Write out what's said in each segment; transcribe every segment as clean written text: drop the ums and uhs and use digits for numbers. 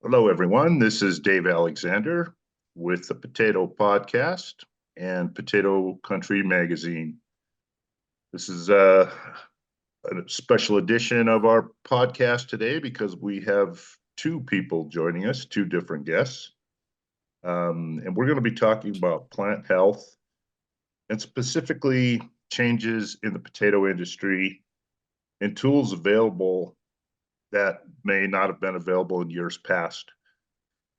Hello, everyone. This is Dave Alexander with the Potato Podcast and Potato Country Magazine. This is a special edition of our podcast today because we have two people joining us, two different guests. And we're going to be talking about plant health and specifically changes in the potato industry and tools available that may not have been available in years past.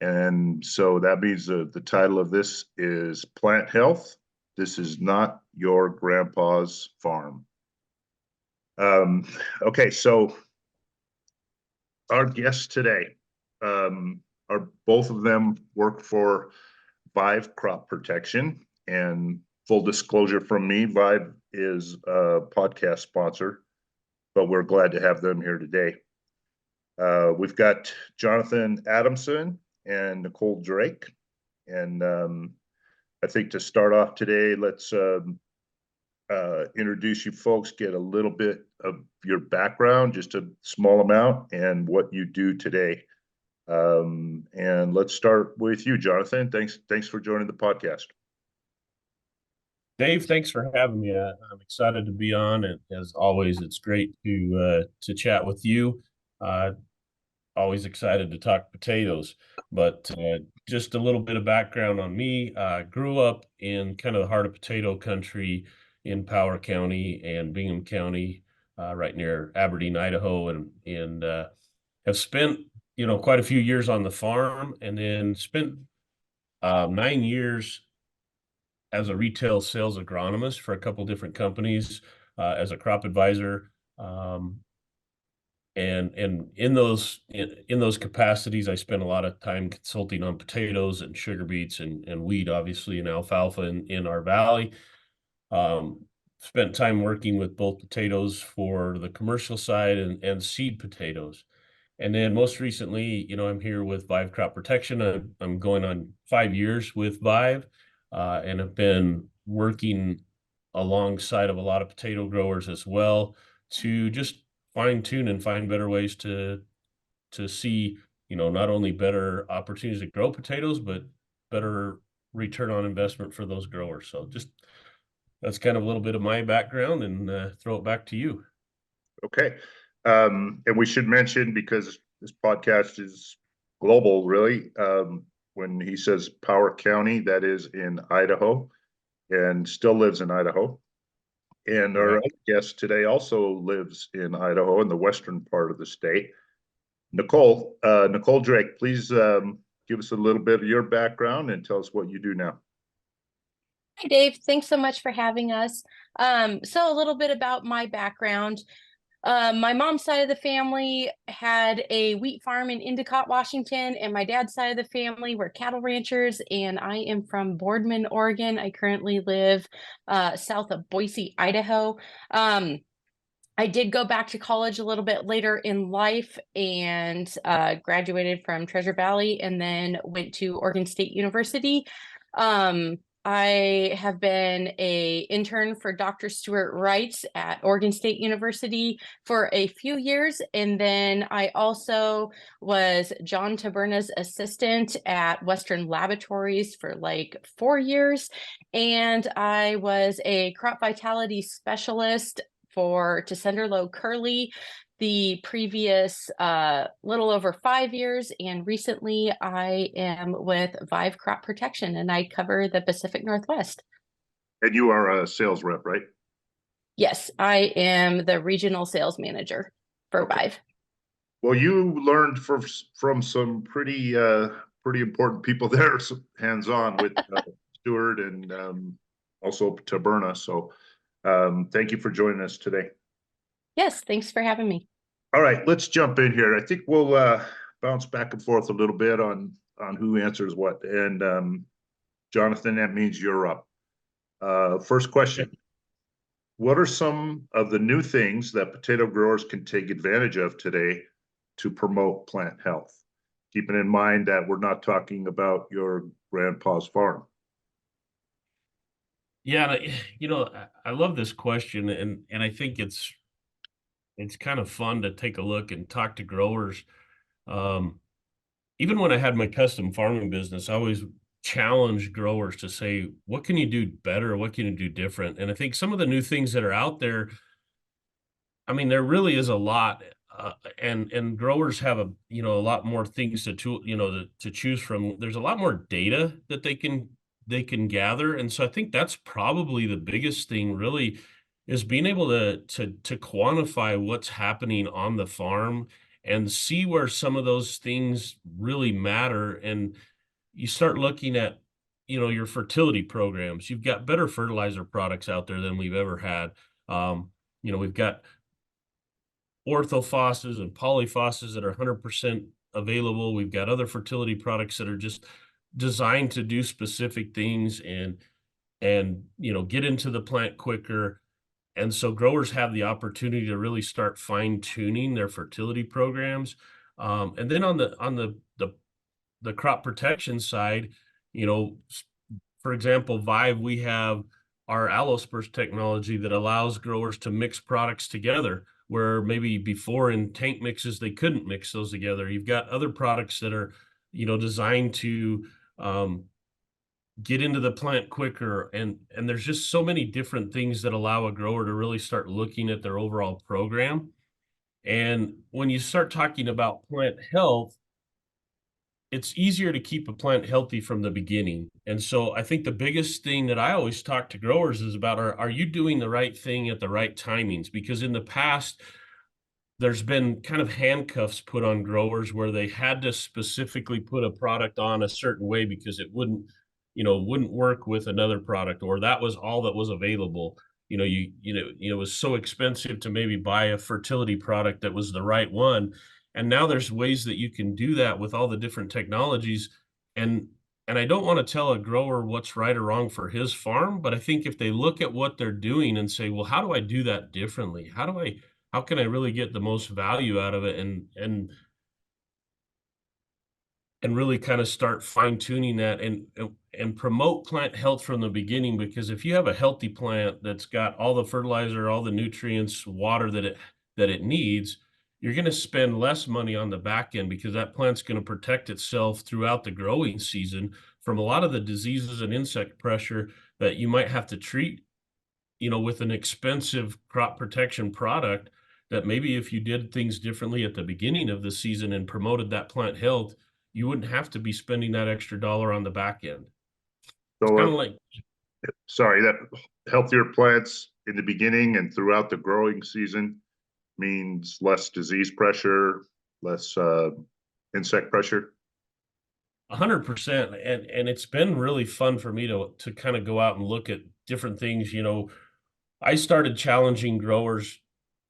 And so that means the title of this is Plant Health. This is not your grandpa's farm. Um, okay, so our guests today are both of them work for Vive Crop Protection. And full disclosure from me, Vive is a podcast sponsor, but we're glad to have them here today. We've got Jonathan Adamson and Nichole Drake. And I think to start off today, let's introduce you folks, get a little bit of your background, just a small amount, and what you do today. And let's start with you, Jonathan. Thanks for joining the podcast. Dave, thanks for having me. I'm excited to be on, and as always, it's great to chat with you. Uh, Always excited to talk potatoes. But just a little bit of background on me. Grew up in kind of the heart of potato country in Power County and Bingham County, right near Aberdeen, Idaho, and have spent quite a few years on the farm, and then spent 9 years as a retail sales agronomist for a couple different companies, as a crop advisor. And in those capacities, I spent a lot of time consulting on potatoes and sugar beets and wheat, obviously, and alfalfa in our valley. Spent time working with both potatoes for the commercial side and seed potatoes. And then most recently, I'm here with Vive Crop Protection. I'm going on 5 years with Vive, and have been working alongside of a lot of potato growers as well to just fine tune and find better ways to see, not only better opportunities to grow potatoes, but better return on investment for those growers. So just that's kind of a little bit of my background, and throw it back to you. Okay. And we should mention, because this podcast is global, really, when he says Power County, that is in Idaho and still lives in Idaho. And our other guest today also lives in Idaho in the western part of the state. Nichole Drake, please give us a little bit of your background and tell us what you do now. Hi, Dave. Thanks so much for having us. So a little bit about my background. My mom's side of the family had a wheat farm in Endicott, Washington, and my dad's side of the family were cattle ranchers, and I am from Boardman, Oregon. I currently live south of Boise, Idaho. I did go back to college a little bit later in life and graduated from Treasure Valley and then went to Oregon State University. I have been an intern for Dr. Stuart Wright at Oregon State University for a few years. And then I also was John Taberna's assistant at Western Laboratories for like 4 years. And I was a crop vitality specialist for Tessenderlo Curly the previous little over 5 years, and recently I am with Vive Crop Protection, and I cover the Pacific Northwest. And you are a sales rep, right? Yes, I am the regional sales manager for Vive. Well, you learned from some pretty important people there, hands-on with Stuart and also Taberna. So thank you for joining us today. Yes, thanks for having me. All right, let's jump in here. I think we'll bounce back and forth a little bit on who answers what. And Jonathan, that means you're up. First question. What are some of the new things that potato growers can take advantage of today to promote plant health? Keeping in mind that we're not talking about your grandpa's farm. Yeah, I love this question, and I think it's kind of fun to take a look and talk to growers. even when I had my custom farming business, I always challenge growers to say, what can you do better? What can you do different? And I think some of the new things that are out there, I mean, there really is a lot, and growers have a lot more things to choose from. There's a lot more data that they can gather, and so I think that's probably the biggest thing. Really, is being able to quantify what's happening on the farm and see where some of those things really matter. And you start looking at your fertility programs. You've got better fertilizer products out there than we've ever had. We've got orthofosses and polyfosses that are 100% available. We've got other fertility products that are just designed to do specific things and get into the plant quicker. And so growers have the opportunity to really start fine tuning their fertility programs. And then on the crop protection side, you know, for example, Vive, we have our allosperse technology that allows growers to mix products together where maybe before in tank mixes they couldn't mix those together. You've got other products that are designed to get into the plant quicker, and there's just so many different things that allow a grower to really start looking at their overall program. And when you start talking about plant health, it's easier to keep a plant healthy from the beginning. And so I think the biggest thing that I always talk to growers is about, are you doing the right thing at the right timings? Because in the past, there's been kind of handcuffs put on growers where they had to specifically put a product on a certain way because it wouldn't work with another product, or that was all that was available. It was so expensive to maybe buy a fertility product that was the right one. And now there's ways that you can do that with all the different technologies. And and I don't want to tell a grower what's right or wrong for his farm, but I think if they look at what they're doing and say, well, how do I do that differently? How can I really get the most value out of it and really kind of start fine tuning that and promote plant health from the beginning? Because if you have a healthy plant that's got all the fertilizer, all the nutrients, water that it needs, you're going to spend less money on the back end because that plant's going to protect itself throughout the growing season from a lot of the diseases and insect pressure that you might have to treat with an expensive crop protection product. That maybe if you did things differently at the beginning of the season and promoted that plant health, you wouldn't have to be spending that extra dollar on the back end. It's So, kind of like, sorry, that healthier plants in the beginning and throughout the growing season means less disease pressure, less insect pressure. 100%. And it's been really fun for me to kind of go out and look at different things. I started challenging growers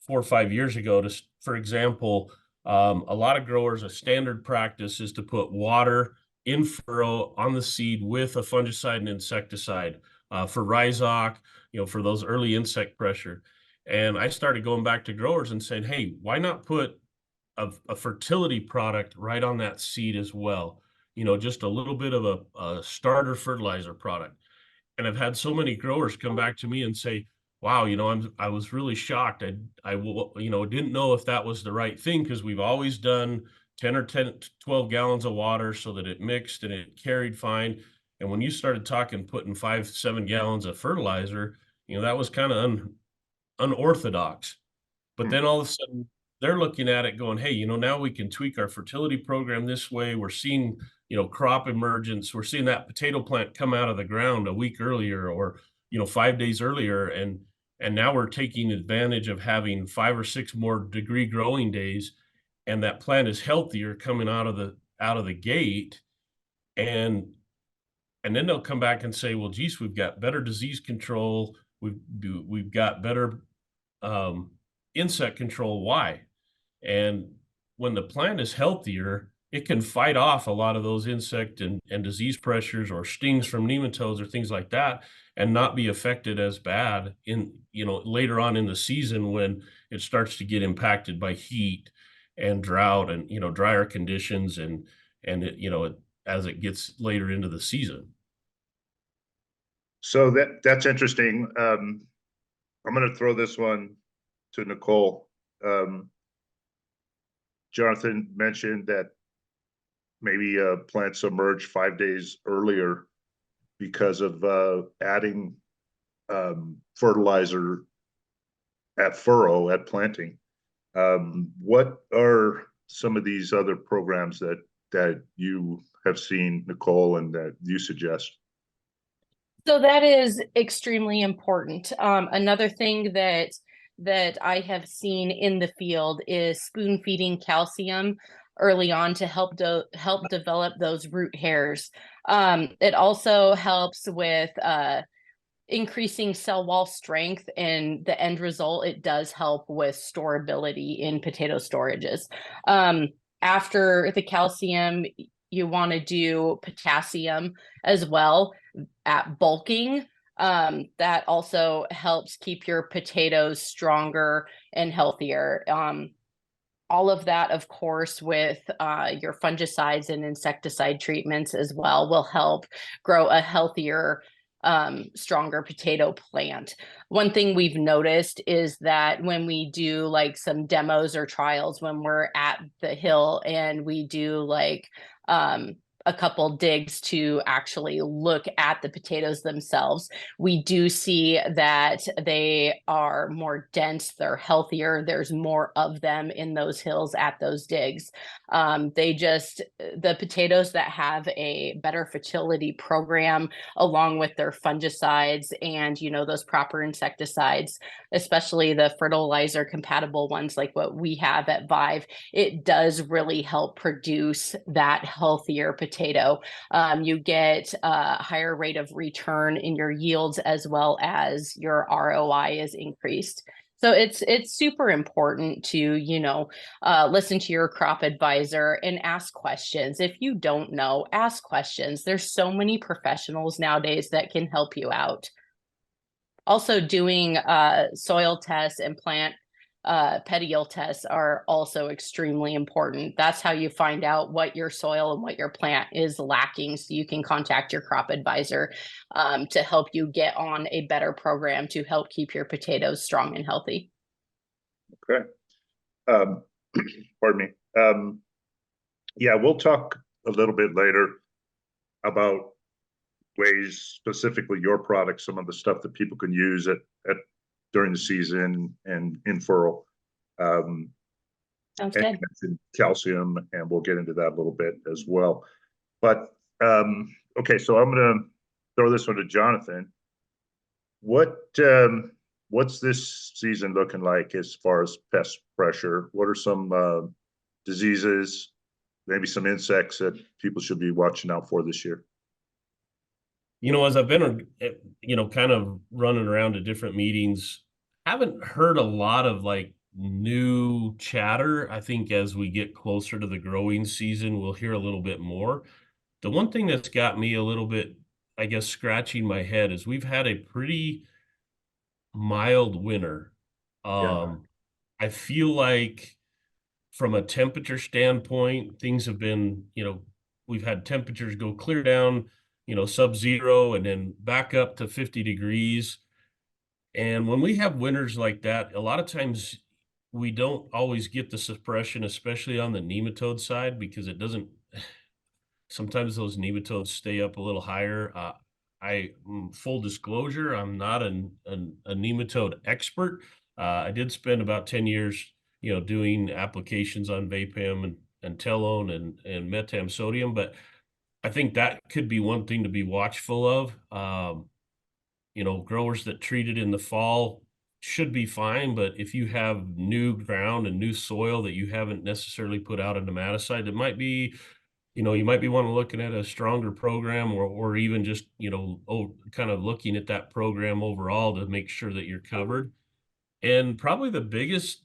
4 or 5 years ago for example, a lot of growers, a standard practice is to put water in furrow on the seed with a fungicide and insecticide for rhizoc, for those early insect pressure. And I started going back to growers and saying, hey, why not put a fertility product right on that seed as well? Just a little bit of a starter fertilizer product. And I've had so many growers come back to me and say, wow, I was really shocked. I didn't know if that was the right thing, because we've always done 12 gallons of water so that it mixed and it carried fine. And when you started talking, putting 7 gallons of fertilizer, that was kind of unorthodox. But then all of a sudden they're looking at it going, hey, now we can tweak our fertility program this way. We're seeing, crop emergence. We're seeing that potato plant come out of the ground a week earlier, or, 5 days earlier. And now we're taking advantage of having 5 or 6 more degree growing days. And that plant is healthier coming out of the gate. And then they'll come back and say, well, geez, we've got better disease control. We've got better insect control. Why? And when the plant is healthier, it can fight off a lot of those insect and disease pressures or stings from nematodes or things like that, and not be affected as bad in, later on in the season when it starts to get impacted by heat and drought and, drier conditions and as it gets later into the season. So that's interesting. I'm going to throw this one to Nichole. Jonathan mentioned that maybe plants emerge 5 days earlier because of adding fertilizer at furrow at planting. What are some of these other programs that you have seen, Nichole, and that you suggest? So that is extremely important. Another thing that I have seen in the field is spoon feeding calcium early on to help develop those root hairs. It also helps with increasing cell wall strength, and the end result, it does help with storability in potato storages. After the calcium, you want to do potassium as well at bulking. That also helps keep your potatoes stronger and healthier. All of that, of course, with your fungicides and insecticide treatments as well, will help grow a healthier, stronger potato plant. One thing we've noticed is that when we do like some demos or trials, when we're at the hill and we do like a couple digs to actually look at the potatoes themselves, we do see that they are more dense, they're healthier, there's more of them in those hills at those digs. The potatoes that have a better fertility program, along with their fungicides and, those proper insecticides, especially the fertilizer compatible ones like what we have at Vive, it does really help produce that healthier potato. You get a higher rate of return in your yields, as well as your ROI is increased. So it's super important to, listen to your crop advisor and ask questions. If you don't know, ask questions. There's so many professionals nowadays that can help you out. Also, doing soil tests and plant petiole tests are also extremely important. That's how you find out what your soil and what your plant is lacking, so you can contact your crop advisor to help you get on a better program to help keep your potatoes strong and healthy. Okay. Pardon me. Yeah, we'll talk a little bit later about ways, specifically your product, some of the stuff that people can use at during the season and in furrow. Sounds good. And calcium, and we'll get into that a little bit as well. But okay, so I'm going to throw this one to Jonathan. What's this season looking like as far as pest pressure? What are some diseases, maybe some insects that people should be watching out for this year? As I've been, kind of running around to different meetings, haven't heard a lot of like new chatter. I think as we get closer to the growing season, we'll hear a little bit more. The one thing that's got me a little bit, I guess, scratching my head is we've had a pretty mild winter. Yeah. I feel like from a temperature standpoint, things have been, we've had temperatures go clear down, sub-zero, and then back up to 50 degrees. And when we have winters like that, a lot of times we don't always get the suppression, especially on the nematode side, because it doesn't, sometimes those nematodes stay up a little higher. Full disclosure, I'm not a nematode expert. I did spend about 10 years, doing applications on Vapam and Telone and Metam sodium, but I think that could be one thing to be watchful of. Growers that treat it in the fall should be fine, but if you have new ground and new soil that you haven't necessarily put out a nematicide, it might be, you might be wanting to looking at a stronger program, or even just, kind of looking at that program overall to make sure that you're covered. And probably the biggest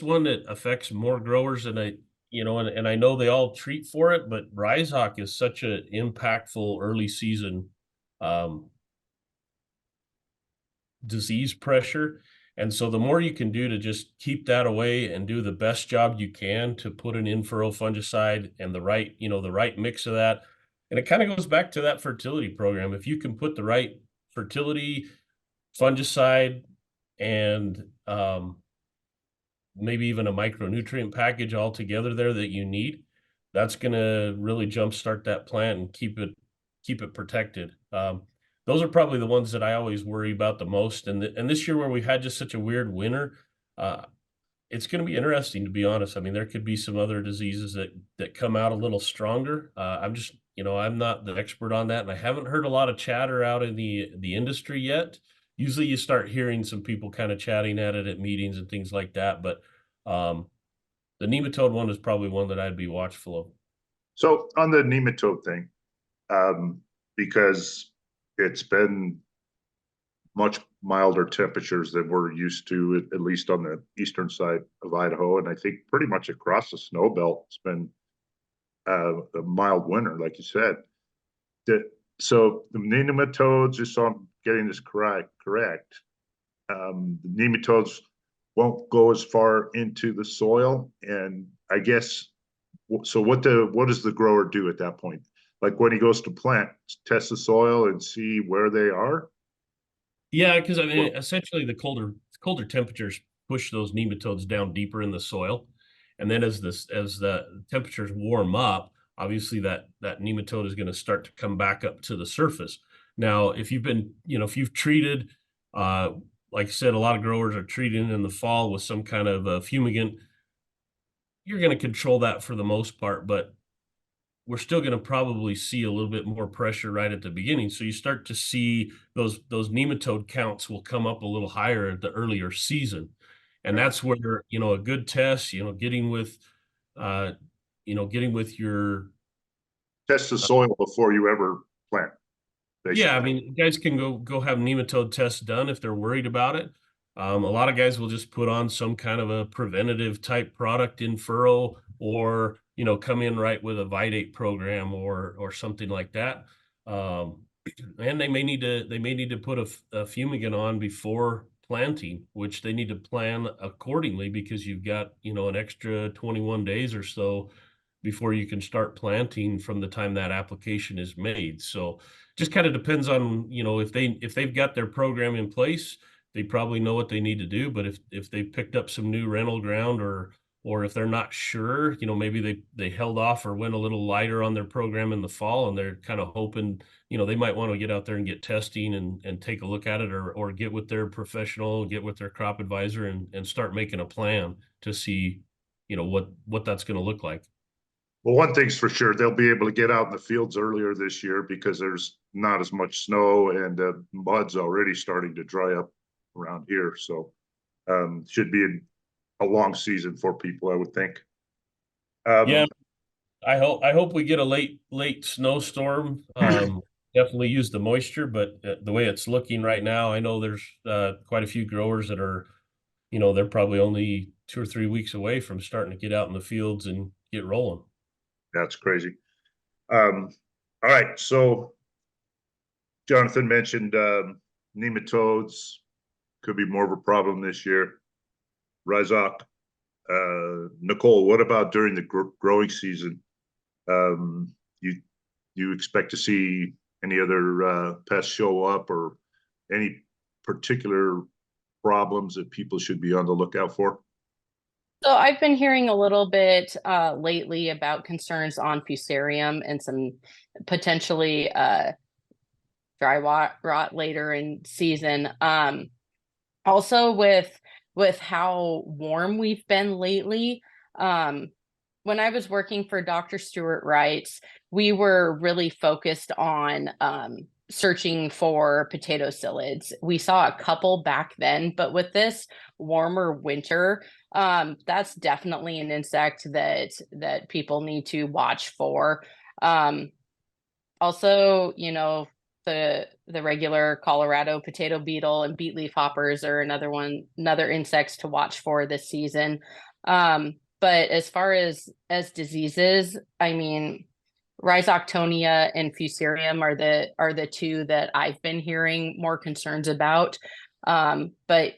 one that affects more growers than and I know they all treat for it, but rhizok is such an impactful early season disease pressure. And so the more you can do to just keep that away and do the best job you can to put an in-furrow fungicide and the right mix of that. And it kind of goes back to that fertility program. If you can put the right fertility fungicide and maybe even a micronutrient package all together there that you need, that's going to really jumpstart that plant and keep it protected. Those are probably the ones that I always worry about the most. And this year where we had just such a weird winter, it's going to be interesting, to be honest. I mean, there could be some other diseases that come out a little stronger. I'm just, I'm not the expert on that, and I haven't heard a lot of chatter out in the industry yet. Usually, you start hearing some people kind of chatting at it at meetings and things like that. But the nematode one is probably one that I'd be watchful of. So on the nematode thing, because it's been much milder temperatures than we're used to, at least on the eastern side of Idaho, and I think pretty much across the snow belt, it's been a mild winter, like you said. So the nematodes, just so I'm getting this correct, the nematodes won't go as far into the soil, and I guess so. What does the grower do at that point? Like when he goes to plant, test the soil and see where they are. Yeah, because I mean, essentially, the colder temperatures push those nematodes down deeper in the soil, and then as the temperatures warm up, obviously that nematode is going to start to come back up to the surface. Now, if you've treated, like I said, a lot of growers are treating in the fall with some kind of a fumigant. You're going to control that for the most part, but we're still going to probably see a little bit more pressure right at the beginning. So you start to see those nematode counts will come up a little higher at the earlier season. And that's where, a good test, getting with your Test the soil before you ever plant. Basically. Yeah, I mean, guys can go have nematode tests done if they're worried about it. A lot of guys will just put on some kind of a preventative type product in furrow, or come in right with a Vidate program or something like that. And they may need to put a fumigant on before planting, which they need to plan accordingly, because you've got an extra 21 days or so before you can start planting from the time that application is made. So just kind of depends on, if they've got their program in place, they probably know what they need to do. But if they picked up some new rental ground, or if they're not sure, maybe they held off or went a little lighter on their program in the fall, and they're kind of hoping, they might want to get out there and get testing and take a look at it, or get with their professional, get with their crop advisor, and start making a plan to see, what that's going to look like. Well, one thing's for sure, they'll be able to get out in the fields earlier this year because there's not as much snow, and the mud's already starting to dry up around here. So should be a long season for people, I would think. Yeah, I hope we get a late snowstorm. Definitely use the moisture, but the way it's looking right now, I know there's quite a few growers that are, they're probably only 2 or 3 weeks away from starting to get out in the fields and get rolling. That's crazy. All right, so Jonathan mentioned nematodes could be more of a problem this year. Rhizok, Nichole, what about during the growing season? You expect to see any other pests show up, or any particular problems that people should be on the lookout for? So I've been hearing a little bit lately about concerns on fusarium and some potentially dry rot later in season. Also with how warm we've been lately. When I was working for Dr. Stewart Wrights, we were really focused on searching for potato psyllids. We saw a couple back then, but with this warmer winter, that's definitely an insect that people need to watch for. Also, the regular Colorado potato beetle and beet leaf hoppers are another insects to watch for this season. But as far as diseases, I mean, Rhizoctonia and Fusarium are the two that I've been hearing more concerns about. But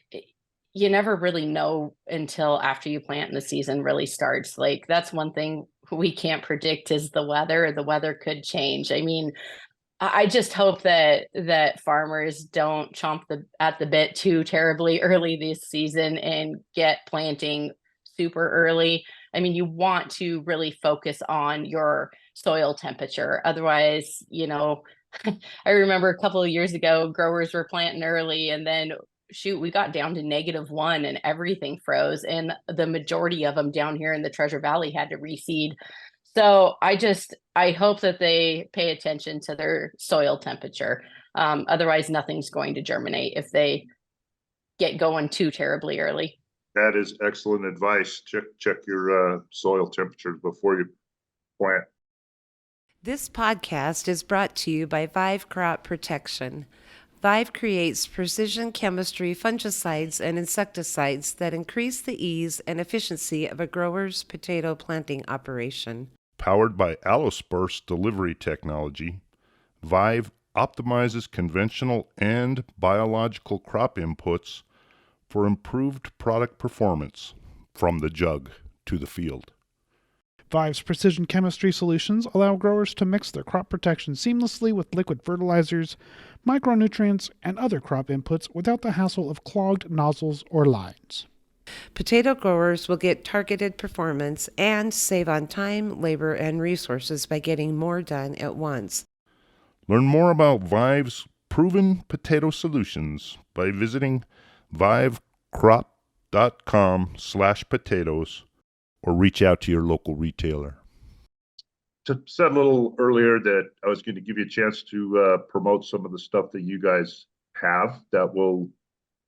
you never really know until after you plant and the season really starts. Like, that's one thing we can't predict is the weather. The weather could change. I mean, I just hope that farmers don't chomp at the bit too terribly early this season and get planting super early. I mean, you want to really focus on your soil temperature. Otherwise, I remember a couple of years ago, growers were planting early and then shoot, we got down to -1 and everything froze. And the majority of them down here in the Treasure Valley had to reseed. So I hope that they pay attention to their soil temperature. Otherwise, nothing's going to germinate if they get going too terribly early. That is excellent advice. Check your soil temperatures before you plant. This podcast is brought to you by Vive Crop Protection. Vive creates precision chemistry fungicides and insecticides that increase the ease and efficiency of a grower's potato planting operation. Powered by Allosperse delivery technology, Vive optimizes conventional and biological crop inputs for improved product performance from the jug to the field. Vive's precision chemistry solutions allow growers to mix their crop protection seamlessly with liquid fertilizers, micronutrients, and other crop inputs without the hassle of clogged nozzles or lines. Potato growers will get targeted performance and save on time, labor, and resources by getting more done at once. Learn more about Vive's proven potato solutions by visiting vivecrop.com/potatoes or reach out to your local retailer. To said a little earlier that I was going to give you a chance to promote some of the stuff that you guys have that will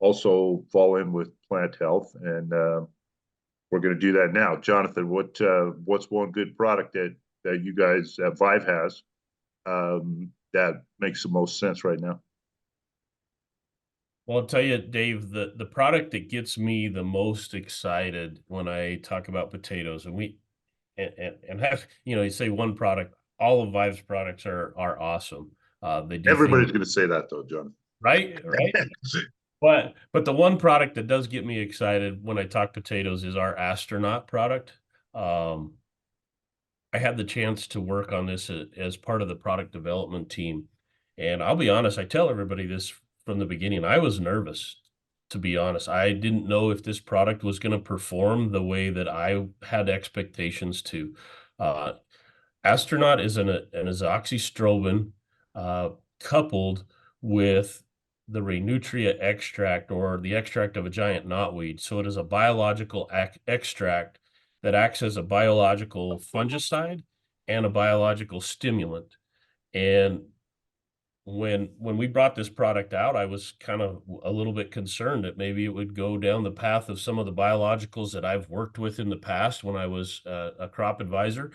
also fall in with plant health, and we're going to do that now. Jonathan, what's one good product that you guys at Vive has that makes the most sense right now? Well, I'll tell you, Dave, the product that gets me the most excited when I talk about potatoes, and have, you say one product, all of Vive's products are awesome. They do Everybody's going to say that though, Jonathan. right. But the one product that does get me excited when I talk potatoes is our Astronaut product. I had the chance to work on this as part of the product development team. And I'll be honest, I tell everybody this from the beginning. I was nervous, to be honest. I didn't know if this product was going to perform the way that I had expectations to. Astronaut is an azoxystrobin coupled with the Renutria extract, or the extract of a giant knotweed. So it is a biological extract that acts as a biological fungicide and a biological stimulant. And when we brought this product out, I was kind of a little bit concerned that maybe it would go down the path of some of the biologicals that I've worked with in the past when I was a crop advisor.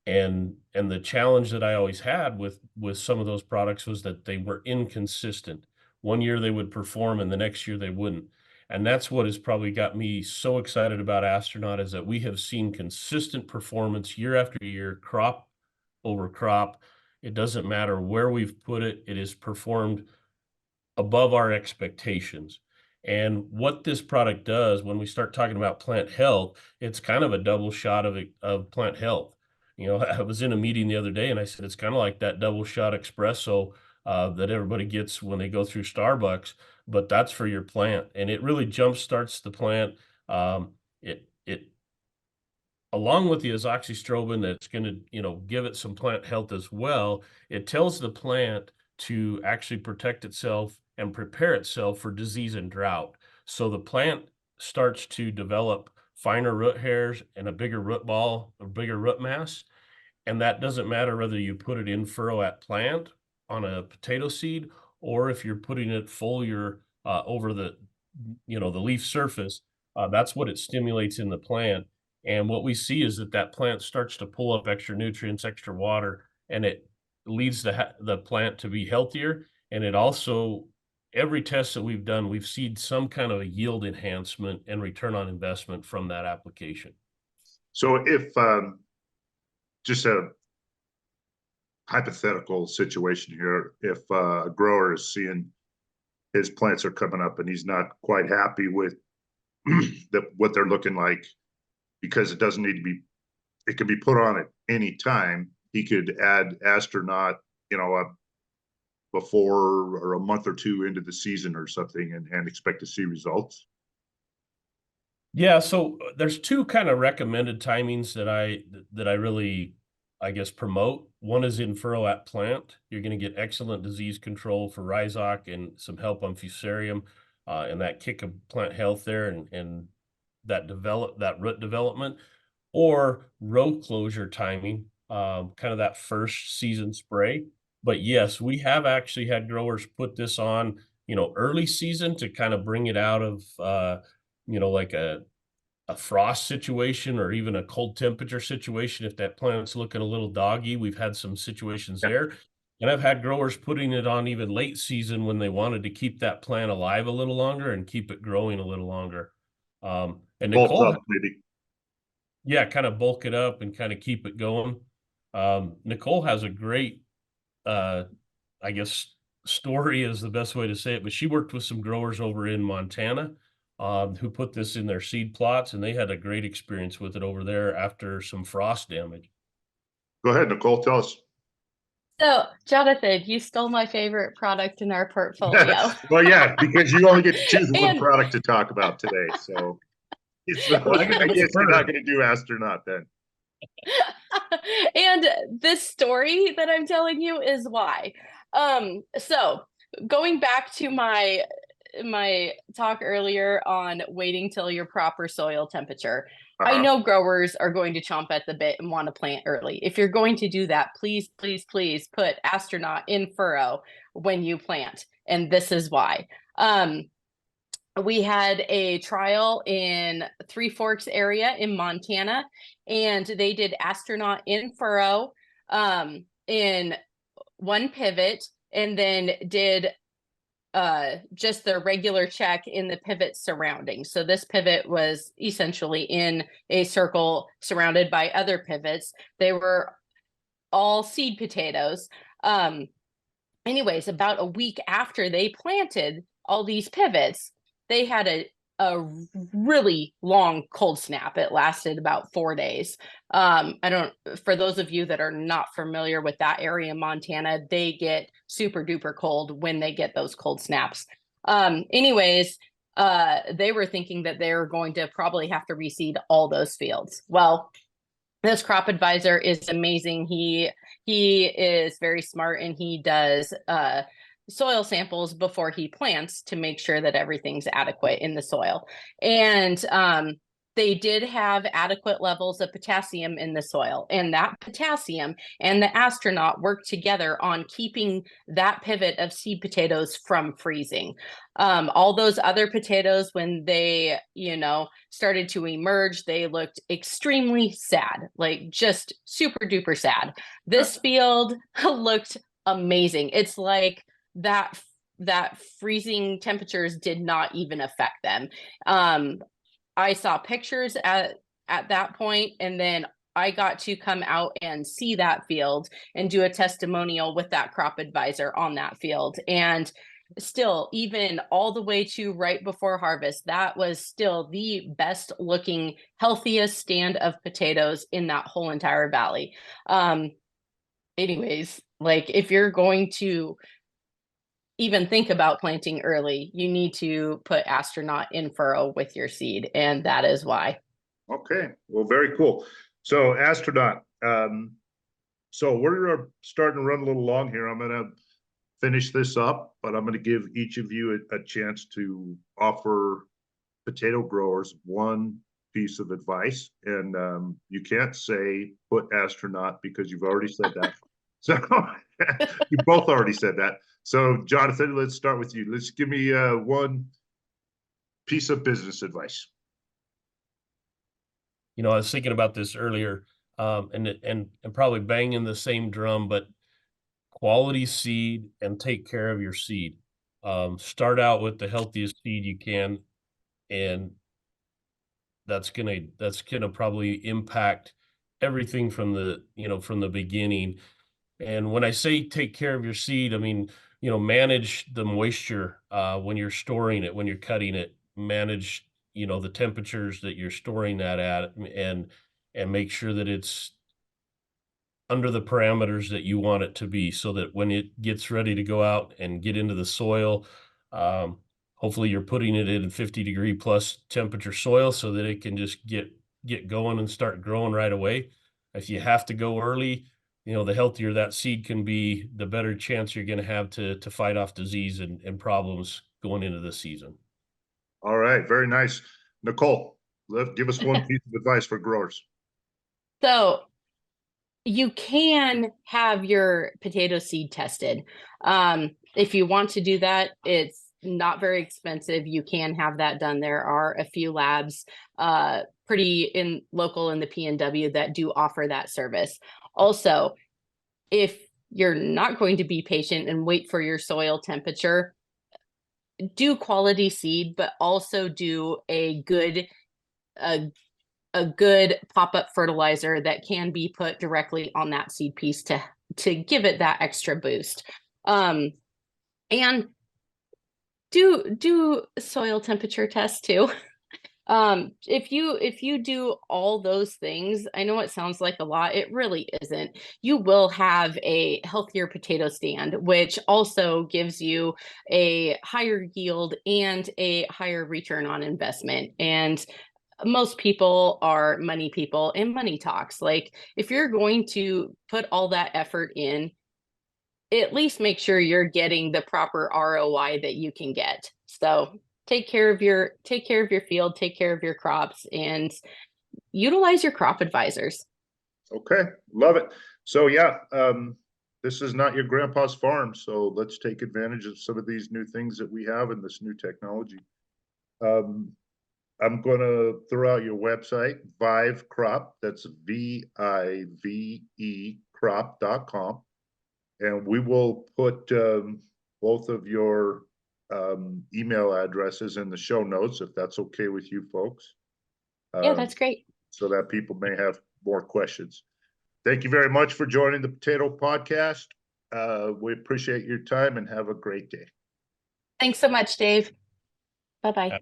And the challenge that I always had with some of those products was that they were inconsistent. One year they would perform and the next year they wouldn't. And that's what has probably got me so excited about Astronaut, is that we have seen consistent performance year after year, crop over crop. It doesn't matter where we've put it, it is performed above our expectations. And what this product does, when we start talking about plant health, it's kind of a double shot of plant health. I was in a meeting the other day and I said, it's kind of like that double shot espresso that everybody gets when they go through Starbucks, but that's for your plant. And it really jump starts the plant. It along with the azoxystrobin that's going to, give it some plant health as well, it tells the plant to actually protect itself and prepare itself for disease and drought. So the plant starts to develop finer root hairs and a bigger root ball, a bigger root mass. And that doesn't matter whether you put it in furrow at plant on a potato seed, or if you're putting it foliar over the leaf surface. That's what it stimulates in the plant. And what we see is that plant starts to pull up extra nutrients, extra water, and it leads the plant to be healthier. And it also, every test that we've done, we've seen some kind of a yield enhancement and return on investment from that application. So if just a hypothetical situation here, if a grower is seeing his plants are coming up and he's not quite happy with what they're looking like, because it doesn't need to be, it can be put on at any time. He could add Astronaut, before or a month or two into the season or something, and expect to see results. Yeah, so there's two kind of recommended timings that I really, I guess, promote. One is in furrow at plant. You're going to get excellent disease control for rhizoc and some help on fusarium, and that kick of plant health there, and that root development, or row closure timing, kind of that first season spray. But yes, we have actually had growers put this on, early season to kind of bring it out of, like a frost situation or even a cold temperature situation. If that plant's looking a little doggy, we've had some situations Yeah. there. And I've had growers putting it on even late season when they wanted to keep that plant alive a little longer and keep it growing a little longer. And Bulk Nichole, up, maybe. yeah, kind of bulk it up and kind of keep it going. Nichole has a great, uh, I guess, story is the best way to say it, but she worked with some growers over in Montana, who put this in their seed plots, and they had a great experience with it over there after some frost damage. Go ahead, Nichole, tell us. So, Jonathan, you stole my favorite product in our portfolio. Well, yeah, because you only get to choose one And- product to talk about today. So Well, I get I to guess go you're not first. going to do astronaut then. And this story that I'm telling you is why. So going back to my talk earlier on waiting till your proper soil temperature. I know growers are going to chomp at the bit and want to plant early. If you're going to do that, please, please, please put astronaut in furrow when you plant. And this is why. We had a trial in Three Forks area in Montana, and they did astronaut in furrow in one pivot, and then did just the regular check in the pivot surrounding. So this pivot was essentially in a circle surrounded by other pivots. They were all seed potatoes. Anyways, about a week after they planted all these pivots, they had a really long cold snap. It lasted about 4 days. For those of you that are not familiar with that area in Montana, they get super duper cold when they get those cold snaps. Anyways, they were thinking that they were going to probably have to reseed all those fields. Well, this crop advisor is amazing. He is very smart, and he does soil samples before he plants to make sure that everything's adequate in the soil. And they did have adequate levels of potassium in the soil, and that potassium and the astronaut worked together on keeping that pivot of seed potatoes from freezing. All those other potatoes, when they, started to emerge, they looked extremely sad, like just super duper sad. This field looked amazing. It's like that freezing temperatures did not even affect them. I saw pictures at that point, and then I got to come out and see that field and do a testimonial with that crop advisor on that field. And still, even all the way to right before harvest, that was still the best looking, healthiest stand of potatoes in that whole entire valley. Anyways, like if you're going to even think about planting early, you need to put astronaut in furrow with your seed, and that is why. Okay, well, very cool. So astronaut, so we're starting to run a little long here. I'm going to finish this up, but I'm going to give each of you a chance to offer potato growers one piece of advice. And you can't say put astronaut because you've already said that. So you both already said that. So Jonathan, let's start with you. Let's give me one piece of business advice. I was thinking about this earlier, and probably banging the same drum, but quality seed and take care of your seed. Start out with the healthiest seed you can, and that's gonna probably impact everything from the beginning. And when I say take care of your seed, I mean, manage the moisture when you're storing it, when you're cutting it, manage, the temperatures that you're storing that at, and make sure that it's under the parameters that you want it to be, so that when it gets ready to go out and get into the soil, Hopefully you're putting it in 50-degree plus temperature soil so that it can just get going and start growing right away. If you have to go early, the healthier that seed can be, the better chance you're going to have to fight off disease and problems going into the season. All right, very nice. Nichole, give us one piece of advice for growers. So you can have your potato seed tested. If you want to do that, it's not very expensive. You can have that done. There are a few labs pretty local in the PNW that do offer that service. Also, if you're not going to be patient and wait for your soil temperature, do quality seed, but also do a good pop-up fertilizer that can be put directly on that seed piece to give it that extra boost. And do soil temperature test too. If you do all those things, I know it sounds like a lot, it really isn't. You will have a healthier potato stand, which also gives you a higher yield and a higher return on investment. And most people are money people, and money talks. Like, if you're going to put all that effort in, at least make sure you're getting the proper ROI that you can get. So take care of your field, take care of your crops, and utilize your crop advisors. Okay, love it. So yeah, this is not your grandpa's farm, so let's take advantage of some of these new things that we have in this new technology. I'm going to throw out your website, Vive Crop. That's VIVE crop.com. And we will put both of your email addresses in the show notes, if that's okay with you folks. Yeah, that's great. So that people may have more questions. Thank you very much for joining the Potato Podcast. We appreciate your time and have a great day. Thanks so much, Dave. Bye-bye.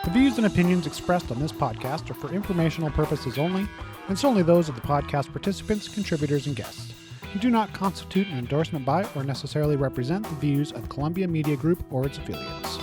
The views and opinions expressed on this podcast are for informational purposes only, and solely those of the podcast participants, contributors, and guests, and do not constitute an endorsement by or necessarily represent the views of Columbia Media Group or its affiliates.